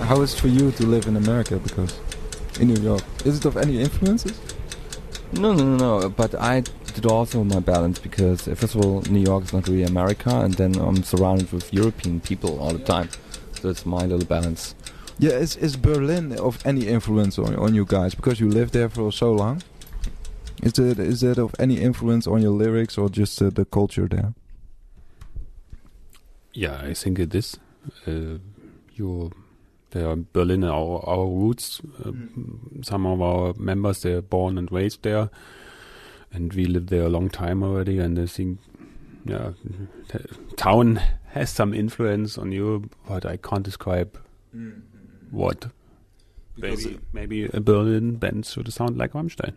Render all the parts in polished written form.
How is it for you to live in America? Because in New York, is it of any influences? No. But I did also my balance because first of all, New York is not really America, and then I'm surrounded with European people all the time. So it's my little balance. Yeah, is Berlin of any influence on you guys? Because you lived there for so long. Is it of any influence on your lyrics or just the culture there? Yeah, I think it is. Berlin are our roots. Some of our members, they're born and raised there, and we lived there a long time already. And I think, the town has some influence on you, but I can't describe what. Maybe a Berlin band should sound like Rammstein.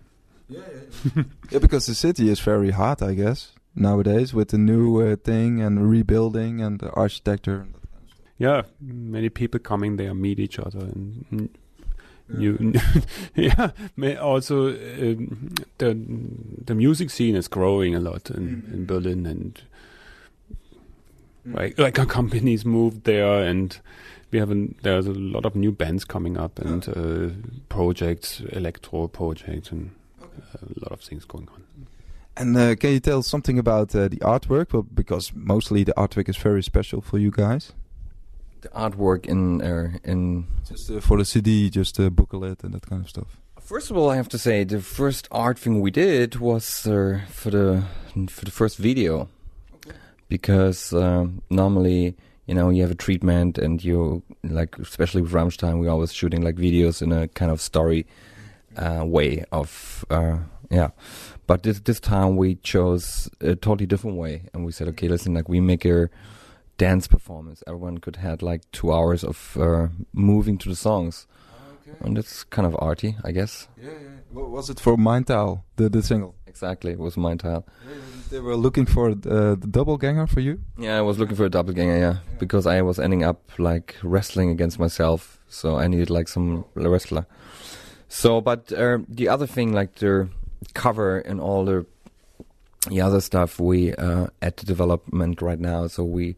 Yeah, because the city is very hot, I guess, nowadays with the new thing and rebuilding and the architecture. Yeah, many people coming there meet each other, and also the music scene is growing a lot in Berlin, and like our companies moved there, and there's a lot of new bands coming up and projects, electro projects, and a lot of things going on. And can you tell something about the artwork? Well, because mostly the artwork is very special for you guys. The artwork in just for the CD, just the booklet and that kind of stuff. First of all, I have to say the first art thing we did was for the first video, because normally you have a treatment and you like, especially with Rammstein, we always shooting like videos in a kind of story way of But this time we chose a totally different way, and we said, okay, listen, like we make a dance performance. Everyone could have like 2 hours of moving to the songs. Okay. And it's kind of arty, I guess. Yeah. What was it for Mindtaal, the single? Exactly, it was Mindtaal. Yeah, they were looking for the doppelganger for you? Yeah, I was looking for a doppelganger, yeah. Because I was ending up like wrestling against myself, so I needed like some wrestler. So, but the other thing, like the cover and all the other stuff, we at the development right now, so we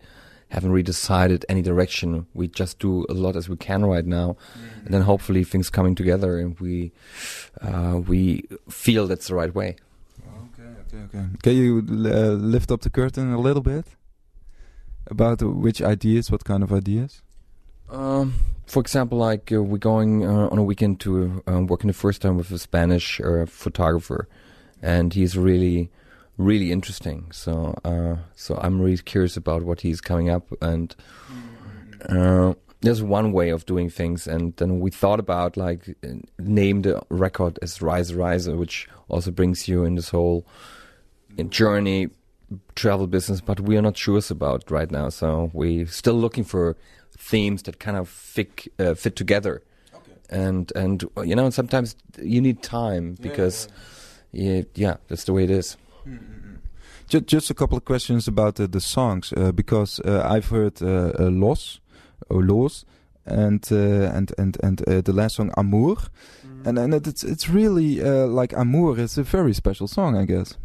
haven't really decided any direction. We just do a lot as we can right now, and then hopefully things coming together, and we feel that's the right way. Okay. Can you lift up the curtain a little bit about which ideas, what kind of ideas? For example, like we're going on a weekend to working the first time with a Spanish photographer, and he's really, really interesting. So I'm really curious about what he's coming up, and there's one way of doing things, and then we thought about like name the record as Reise Reise, which also brings you in this whole journey travel business, but we are not sure about right now. So we're still looking for themes that kind of fit together. Okay. And sometimes you need time because that's the way it is. Just a couple of questions about the songs, because I've heard Los or Los and the last song Amour, and it's really like Amour is a very special song, I guess.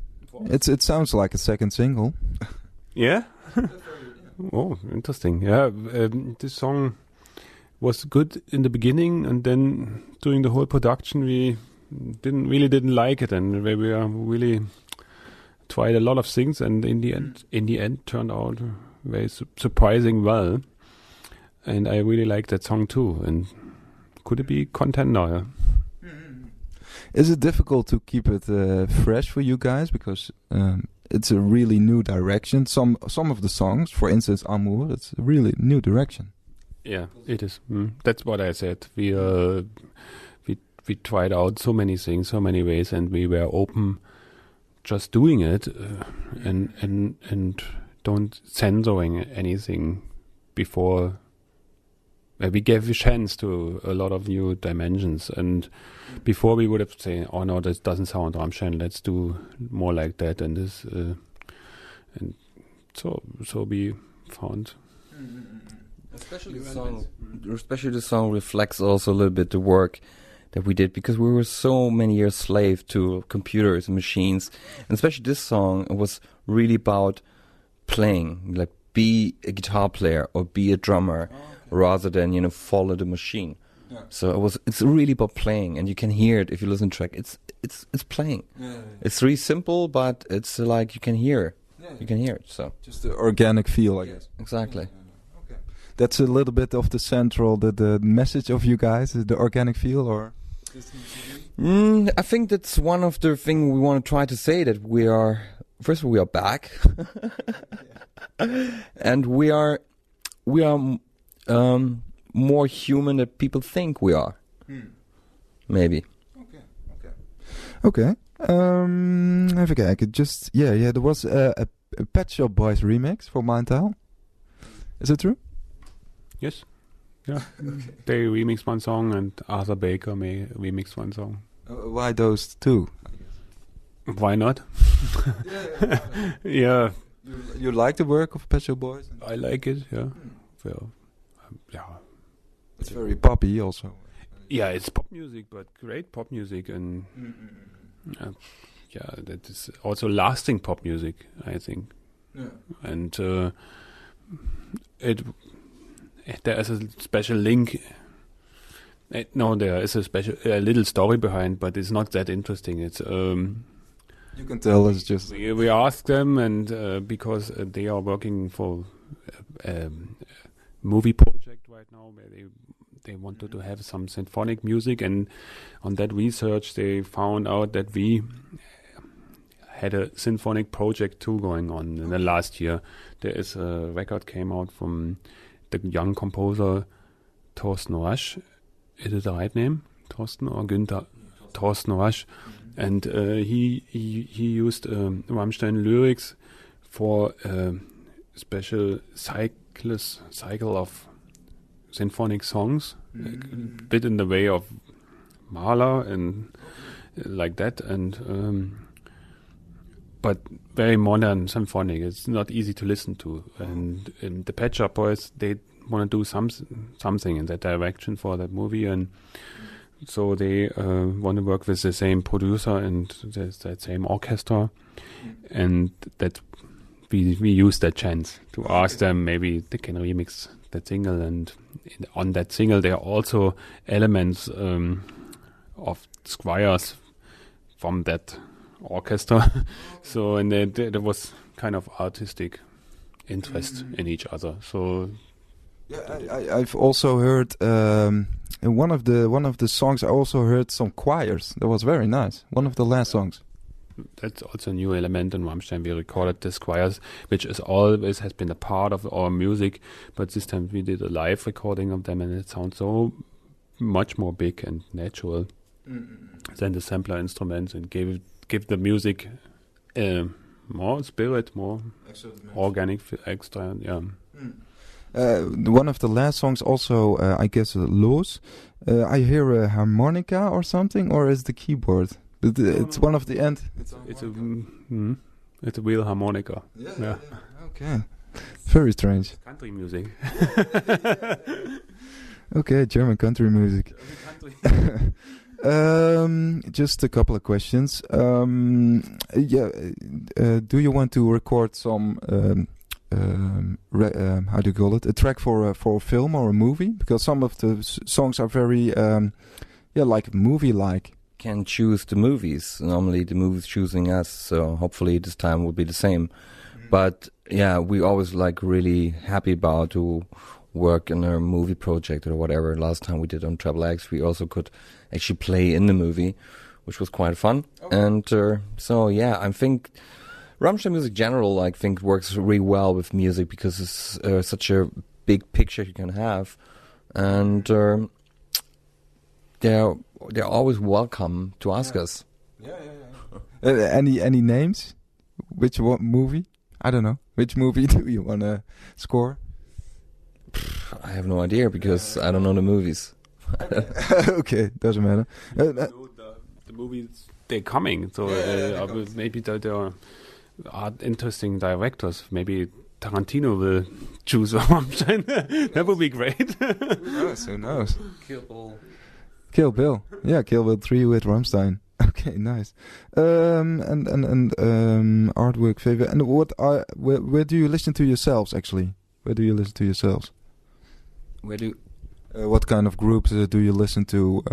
It sounds like a second single. Yeah. Oh, interesting. Yeah, this song was good in the beginning, and then during the whole production, we didn't like it, and we really tried a lot of things, and in the end, turned out very surprising well. And I really like that song too. And could it be contender? Yeah? Is it difficult to keep it fresh for you guys, because it's a really new direction? Some of the songs, for instance, Amour, it's a really new direction. Yeah, it is. That's what I said. We tried out so many things, so many ways, and we were open just doing it, and don't censoring anything before. We gave a chance to a lot of new dimensions, and before we would have said, "Oh no, this doesn't sound Rammstein. Let's do more like that." And this, and so we found. Especially the song reflects also a little bit the work that we did, because we were so many years slave to computers and machines, and especially this song was really about playing, like be a guitar player or be a drummer. rather than follow the machine. Yeah. So it's really about playing, and you can hear it if you listen to track. It's playing. It's really simple, but it's like you can hear. You can hear it. So just the organic feel, I guess. Exactly. Okay. That's a little bit of the central, the message of you guys, is the organic feel, or? I think that's one of the things we want to try to say, that we are, first of all, we are back, and we are more human than people think we are. Maybe. Okay. Even kijken. Just there was a Pet Shop Boys remix for Mindtaal. Is it true? Yes. Yeah. They remixed one song, and Arthur Baker remixed one song. Why those two? Why not? Yeah. You like the work of Pet Shop Boys? I like it. Yeah. Well, yeah. It's very poppy, also. Yeah, it's pop music, but great pop music, and that is also lasting pop music, I think. Yeah. And there is a special link. There is a little story behind, but it's not that interesting. It's you can tell it's just we asked them, and because they are working for a movie project right now, where they wanted to have some symphonic music, and on that research they found out that we had a symphonic project too going on in the last year. There is a record came out from the young composer Thorsten Rasch. Is it the right name? Thorsten or Günther? Thorsten Rasch. And he used Rammstein lyrics for a special cycle of symphonic songs, a bit in the way of Mahler and like that, and but very modern symphonic. It's not easy to listen to, and the Pet Shop Boys, they want to do something in that direction for that movie, and so they want to work with the same producer and that same orchestra, and that we use that chance to ask them maybe they can remix that single, and on that single there are also elements of squires from that orchestra. So and there was kind of artistic interest in each other. So I've also heard in one of the songs I also heard some choirs. That was very nice. One of the last songs. That's also a new element in Rammstein. We recorded the choirs, which is always has been a part of our music, but this time we did a live recording of them, and it sounds so much more big and natural than the sampler instruments, and give the music more spirit, more organic, extra. Yeah. One of the last songs also, I guess, Los. I hear a harmonica or something, or is the keyboard? It's one of the end. It's a real harmonica. Yeah. Okay. Very strange. Country music. Okay, German country music. Just a couple of questions. Do you want to record some? How do you call it? A track for a film or a movie? Because some of the songs are very, like movie-like. Can choose the movies. Normally the movies choosing us, so hopefully this time will be the same. But yeah, we always like really happy about to work in a movie project or whatever. Last time we did on Treble X, we also could actually play in the movie, which was quite fun. Okay. And so yeah, I think Rammstein music general, I think, works really well with music because it's such a big picture you can have, and they're always welcome to ask us. Any names? Which movie? I don't know. Which movie do you want to score? I have no idea because I don't know the movies. Okay, doesn't matter. The movies, they're coming, so maybe there are interesting directors. Maybe Tarantino will choose Rammstein. That would be great. Who knows? Kill Bill. Yeah, Kill Bill 3 with Rammstein. Okay, nice. And artwork favor. And where do you listen to yourselves actually? Where do you listen to yourselves? Where do what kind of groups do you listen to?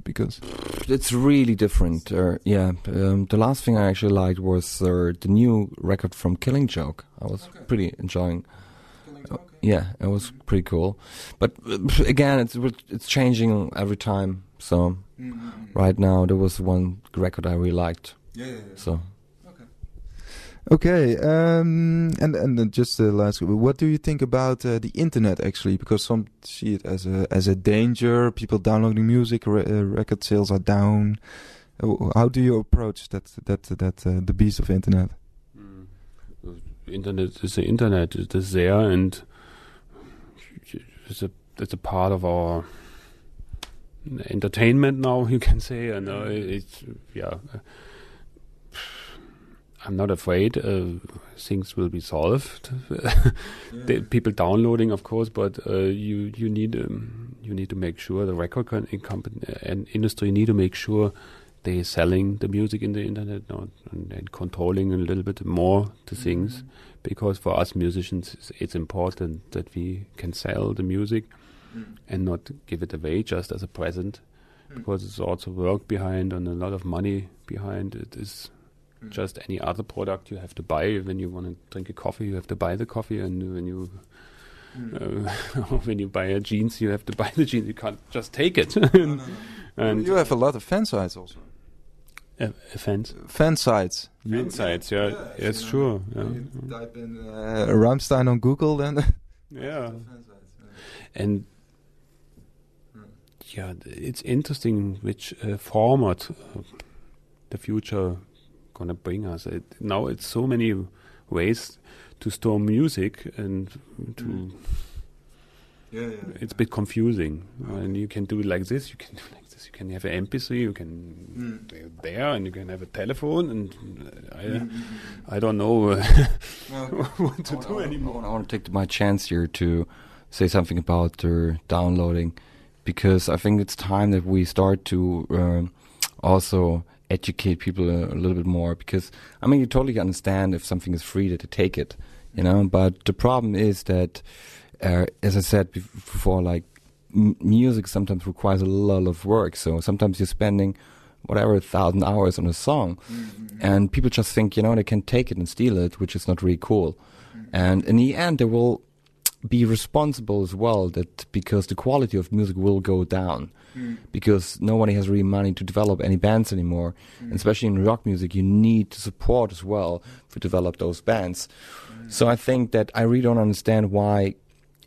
Because it's really different. The last thing I actually liked was the new record from Killing Joke. I was pretty enjoying. Yeah, it was pretty cool. But again, it's changing every time. So right now there was one record I really liked. Yeah. So. Okay, and then just the last. What do you think about the internet actually? Because some see it as a danger. People downloading music, record sales are down. How do you approach that the beast of internet? Internet is the internet. It is there, and it's a part of our entertainment now. You can say, and I'm not afraid things will be solved. People downloading, of course, but you need to make sure the record company and industry need to make sure they're selling the music in the internet and controlling a little bit more the things, because for us musicians it's important that we can sell the music and not give it away just as a present, because it's also work behind and a lot of money behind it. Is just any other product you have to buy. When you want to drink a coffee, you have to buy the coffee, and when you when you buy a jeans, you have to buy the jeans. You can't just take it. No. And you have a lot of fan sites also. Fan sites. Fan sites, yeah, yes, sure. Yeah. You type in Rammstein on Google, then yeah, and it's interesting which format the future gonna bring us. Now it's so many ways to store music and to. It's a bit confusing. And you can do it like this. You can do it like this. You can have an MP3. You can there, and you can have a telephone. And I don't know what to do anymore. I want to take my chance here to say something about downloading, because I think it's time that we start to also educate people a little bit more, because I mean you totally understand if something is free that they take it, but the problem is that as I said before, like music sometimes requires a lot of work, so sometimes you're spending 1,000 hours on a song, and people just think they can take it and steal it, which is not really cool. And in the end they will be responsible as well, that because the quality of music will go down, because nobody has really money to develop any bands anymore. And especially in rock music, you need to support as well to develop those bands. So I think that I really don't understand why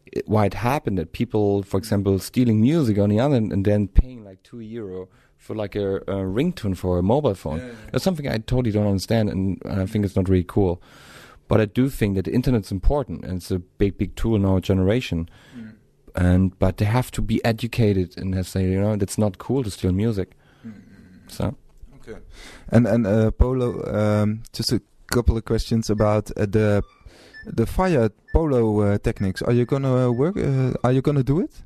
it happened that people, for example, stealing music on the other end and then paying like €2 for like a ringtone for a mobile phone. That's something I totally don't understand, and I think it's not really cool. But I do think that the internet's important, and it's a big tool in our generation. But they have to be educated and say, that's not cool to steal music. So. Okay. And Polo, just a couple of questions about the fire polo techniques. Are you gonna work? Are you gonna do it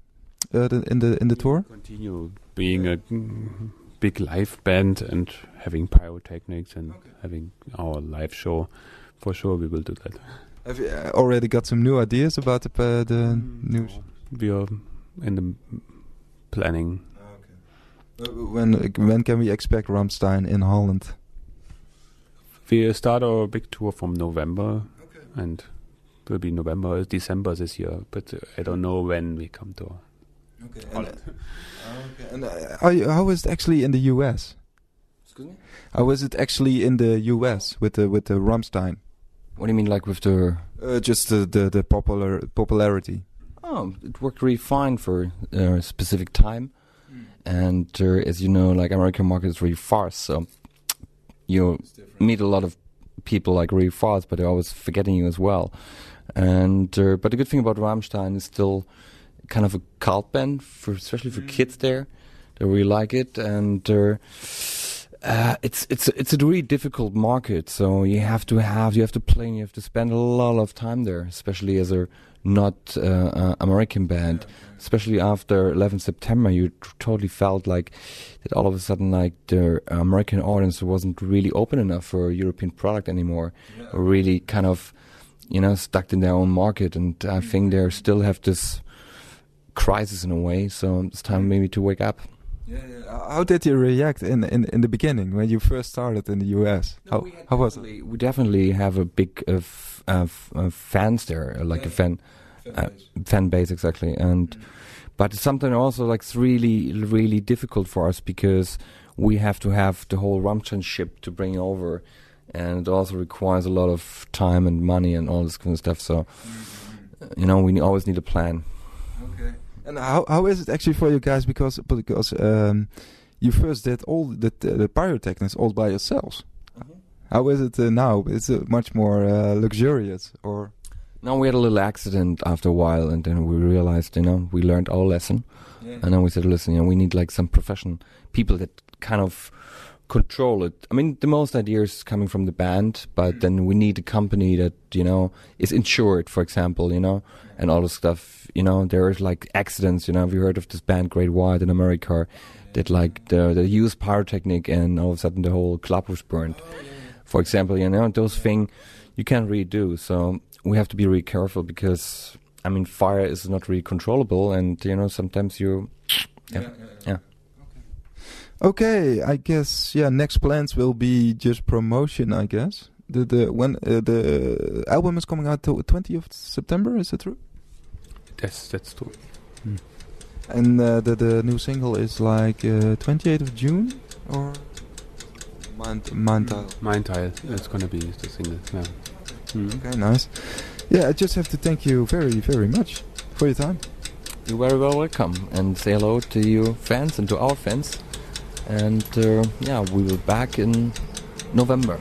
in the tour? Continue being a big live band and having pyrotechnics and having our live show. For sure, we will do that. Have you already got some new ideas about the new? We are in the planning. Okay. When can we expect Rammstein in Holland? We start our big tour from November, and it will be November, December this year. But I don't know when we come to Holland. And how is it actually in the US? Excuse me? How is it actually in the US with the Rammstein? What do you mean, like with the? Just the popularity. Oh, it worked really fine for a specific time, and as you know, like American market is really fast, so you meet a lot of people like really fast, but they're always forgetting you as well. And but the good thing about Rammstein is still kind of a cult band, especially for kids there. They really like it, and it's a really difficult market. So you have to play, and you have to spend a lot of time there, especially as a not American band. Especially after 11 September, you totally felt like that all of a sudden, like the American audience wasn't really open enough for a European product anymore. Or really kind of, stuck in their own market. And I think they still have this crisis in a way. So it's time maybe to wake up. Yeah. How did you react in the beginning when you first started in the US? How was it? We definitely have a big fans there, like a fan base exactly. And but it's something also like it's really, really difficult for us because we have to have the whole Rammstein ship to bring over, and it also requires a lot of time and money and all this kind of stuff. So, we always need a plan. Okay. And how is it actually for you guys? Because you first did all the pyrotechnics all by yourselves. Mm-hmm. How is it now? It's much more luxurious, or? No, we had a little accident after a while, and then we realized, we learned our lesson, and then we said, listen, we need like some professional people that kind of control it. I mean, the most ideas coming from the band, but then we need a company that is insured, for example, and all this stuff. There is like accidents. Have you heard of this band Great White in America? That like they use pyrotechnic, and all of a sudden the whole club was burned. For example, those things you can't really do. So we have to be really careful because fire is not really controllable, and sometimes you. Yeah. Okay, I guess next plans will be just promotion, I guess. The album is coming out 20th of September, is that true? Yes, that's true. And the new single is like 28th of June, or Mindtile. It's gonna be the single. Yeah. Okay, nice. Yeah, I just have to thank you very, very much for your time. You're very well welcome, and say hello to you fans and to our fans. And we will back in November.